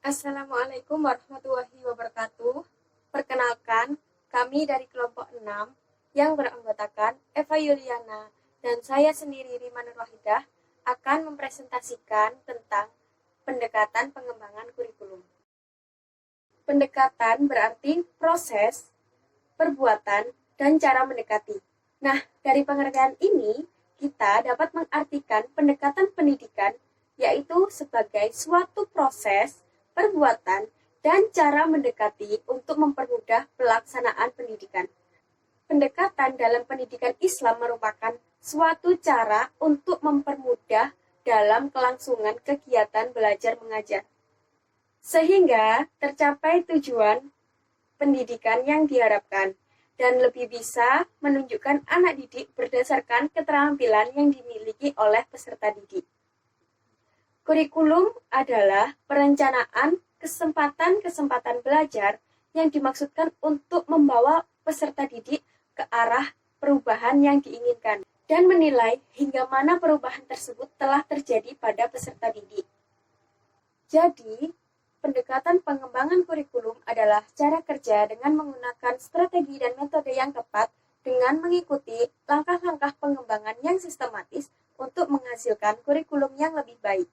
Assalamualaikum warahmatullahi wabarakatuh. Perkenalkan, kami dari kelompok 6 yang beranggotakan Eva Yuliana dan saya sendiri Rima Nur Wahidah akan mempresentasikan tentang pendekatan pengembangan kurikulum. Pendekatan berarti proses, perbuatan, dan cara mendekati. Nah, dari pengertian ini, kita dapat mengartikan pendekatan pendidikan yaitu sebagai suatu proses, perbuatan, dan cara mendekati untuk mempermudah pelaksanaan pendidikan. Pendekatan dalam pendidikan Islam merupakan suatu cara untuk mempermudah dalam kelangsungan kegiatan belajar mengajar, sehingga tercapai tujuan pendidikan yang diharapkan dan lebih bisa menunjukkan anak didik berdasarkan keterampilan yang dimiliki oleh peserta didik. Kurikulum adalah perencanaan kesempatan-kesempatan belajar yang dimaksudkan untuk membawa peserta didik ke arah perubahan yang diinginkan dan menilai hingga mana perubahan tersebut telah terjadi pada peserta didik. Jadi, pendekatan pengembangan kurikulum adalah cara kerja dengan menggunakan strategi dan metode yang tepat dengan mengikuti langkah-langkah pengembangan yang sistematis untuk menghasilkan kurikulum yang lebih baik.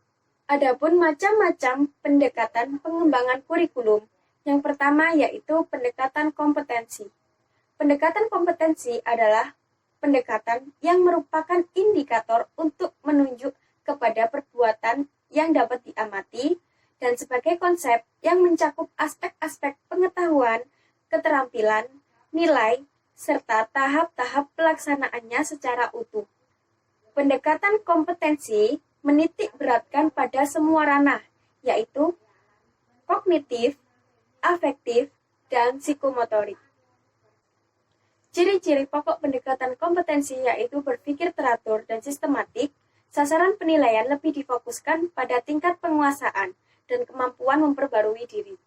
Adapun macam-macam pendekatan pengembangan kurikulum, yang pertama yaitu pendekatan kompetensi. Pendekatan kompetensi adalah pendekatan yang merupakan indikator untuk menunjuk kepada perbuatan yang dapat diamati dan sebagai konsep yang mencakup aspek-aspek pengetahuan, keterampilan, nilai, serta tahap-tahap pelaksanaannya secara utuh. Pendekatan kompetensi menitik beratkan pada semua ranah, yaitu kognitif, afektif, dan psikomotorik. Ciri-ciri pokok pendekatan kompetensi yaitu berpikir teratur dan sistematik, sasaran penilaian lebih difokuskan pada tingkat penguasaan dan kemampuan memperbarui diri.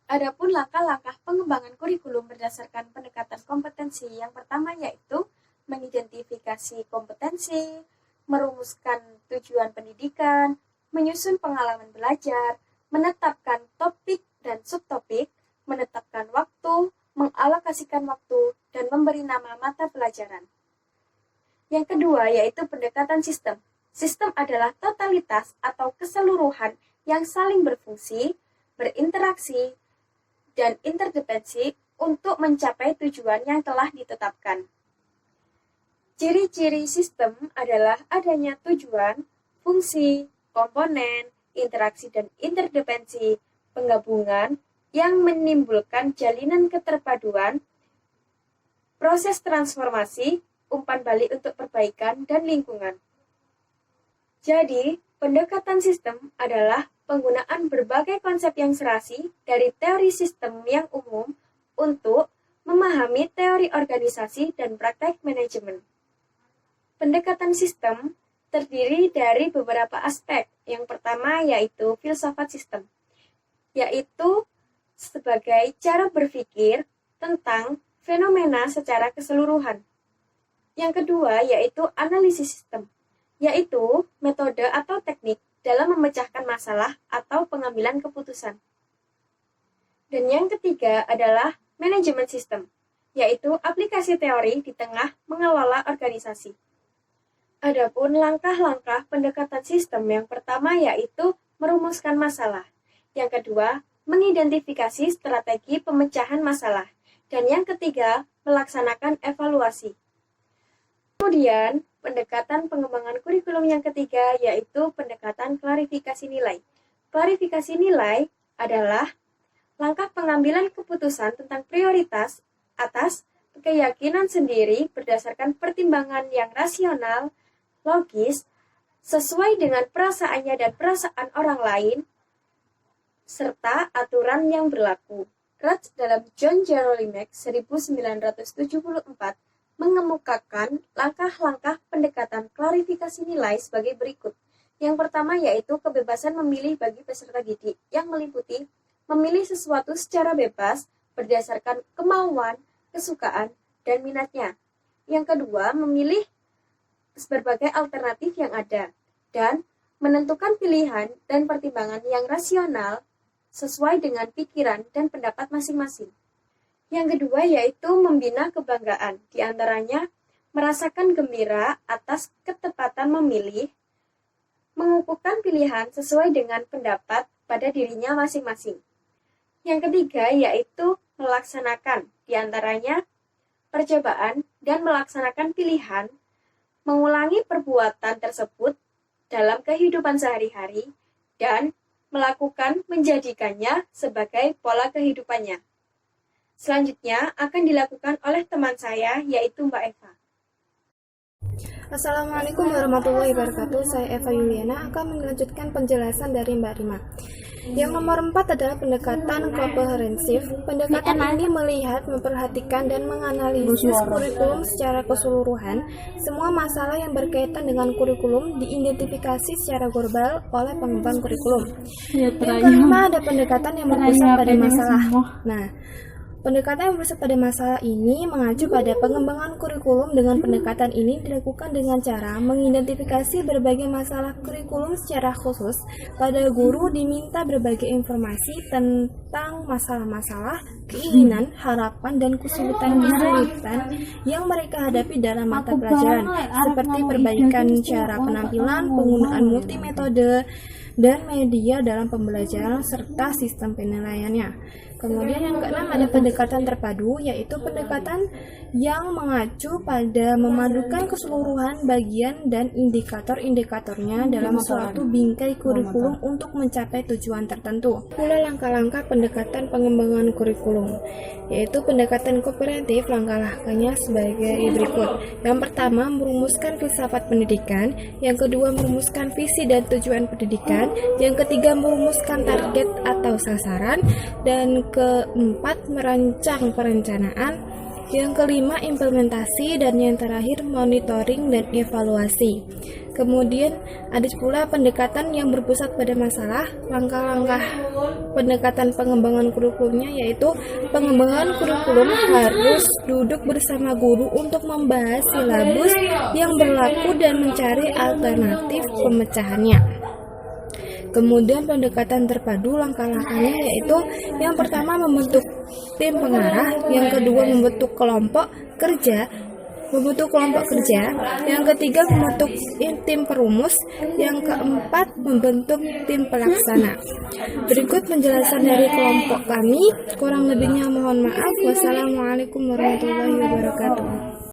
Adapun langkah-langkah pengembangan kurikulum berdasarkan pendekatan kompetensi yang pertama yaitu mengidentifikasi kompetensi, merumuskan tujuan pendidikan, menyusun pengalaman belajar, menetapkan topik dan subtopik, menetapkan waktu, mengalokasikan waktu, dan memberi nama mata pelajaran. Yang kedua yaitu pendekatan sistem. Sistem adalah totalitas atau keseluruhan yang saling berfungsi, berinteraksi, dan interdependensi untuk mencapai tujuan yang telah ditetapkan. Ciri-ciri sistem adalah adanya tujuan, fungsi, komponen, interaksi dan interdependensi, penggabungan yang menimbulkan jalinan keterpaduan, proses transformasi, umpan balik untuk perbaikan dan lingkungan. Jadi, pendekatan sistem adalah penggunaan berbagai konsep yang serasi dari teori sistem yang umum untuk memahami teori organisasi dan praktek manajemen. Pendekatan sistem terdiri dari beberapa aspek. Yang pertama yaitu filsafat sistem, yaitu sebagai cara berpikir tentang fenomena secara keseluruhan. Yang kedua yaitu analisis sistem, yaitu metode atau teknik dalam memecahkan masalah atau pengambilan keputusan. Dan yang ketiga adalah manajemen sistem, yaitu aplikasi teori di tengah mengelola organisasi. Adapun langkah-langkah pendekatan sistem yang pertama yaitu merumuskan masalah. Yang kedua, mengidentifikasi strategi pemecahan masalah. Dan yang ketiga, melaksanakan evaluasi. Kemudian, pendekatan pengembangan kurikulum yang ketiga yaitu pendekatan klarifikasi nilai. Klarifikasi nilai adalah langkah pengambilan keputusan tentang prioritas atas keyakinan sendiri berdasarkan pertimbangan yang rasional, logis, sesuai dengan perasaannya dan perasaan orang lain, serta aturan yang berlaku. Ratz dalam John Jerolimek 1974 mengemukakan langkah-langkah pendekatan klarifikasi nilai sebagai berikut. Yang pertama yaitu kebebasan memilih bagi peserta didik yang meliputi memilih sesuatu secara bebas berdasarkan kemauan, kesukaan, dan minatnya. Yang kedua, memilih berbagai alternatif yang ada dan menentukan pilihan dan pertimbangan yang rasional sesuai dengan pikiran dan pendapat masing-masing. Yang kedua yaitu membina kebanggaan, di antaranya merasakan gembira atas ketepatan memilih, mengukuhkan pilihan sesuai dengan pendapat pada dirinya masing-masing. Yang ketiga yaitu melaksanakan, di antaranya percobaan dan melaksanakan pilihan, mengulangi perbuatan tersebut dalam kehidupan sehari-hari, dan melakukan menjadikannya sebagai pola kehidupannya. Selanjutnya akan dilakukan oleh teman saya, yaitu Mbak Eva. Assalamualaikum warahmatullahi wabarakatuh. Saya Eva Yuliana akan melanjutkan penjelasan dari Mbak Rima. Yang nomor 4 adalah pendekatan komprehensif. Pendekatan ini melihat, memperhatikan, dan menganalisis kurikulum secara keseluruhan. Semua masalah yang berkaitan dengan kurikulum diidentifikasi secara global oleh pengembang kurikulum. Yang kelima ada pendekatan yang berpusat pada masalah. Nah, pendekatan yang berpusat pada masalah ini mengacu pada pengembangan kurikulum. Dengan pendekatan ini dilakukan dengan cara mengidentifikasi berbagai masalah kurikulum secara khusus. Pada guru diminta berbagai informasi tentang masalah-masalah, keinginan, harapan, dan kesulitan-kesulitan yang mereka hadapi dalam mata pelajaran, seperti perbaikan cara penampilan, penggunaan multimetode, dan media dalam pembelajaran, serta sistem penilaiannya. Kemudian yang keenam ada pendekatan terpadu, yaitu pendekatan yang mengacu pada memadukan keseluruhan bagian dan indikator-indikatornya dalam suatu bingkai kurikulum untuk mencapai tujuan tertentu. Pula langkah-langkah pendekatan pengembangan kurikulum, yaitu pendekatan kooperatif. Langkah-langkahnya sebagai berikut. Yang pertama, merumuskan filsafat pendidikan. Yang kedua, merumuskan visi dan tujuan pendidikan. Yang ketiga, merumuskan target atau sasaran. Dan keempat, merancang perencanaan. Yang kelima, implementasi. Dan yang terakhir, monitoring dan evaluasi. Kemudian ada pula pendekatan yang berpusat pada masalah. Langkah-langkah pendekatan pengembangan kurikulumnya yaitu pengembangan kurikulum harus duduk bersama guru untuk membahas silabus yang berlaku dan mencari alternatif pemecahannya. Kemudian pendekatan terpadu, langkah-langkahnya yaitu yang pertama membentuk tim pengarah, yang kedua membentuk kelompok kerja, yang ketiga membentuk tim perumus, yang keempat membentuk tim pelaksana. Berikut penjelasan dari kelompok kami, kurang lebihnya mohon maaf. Wassalamualaikum warahmatullahi wabarakatuh.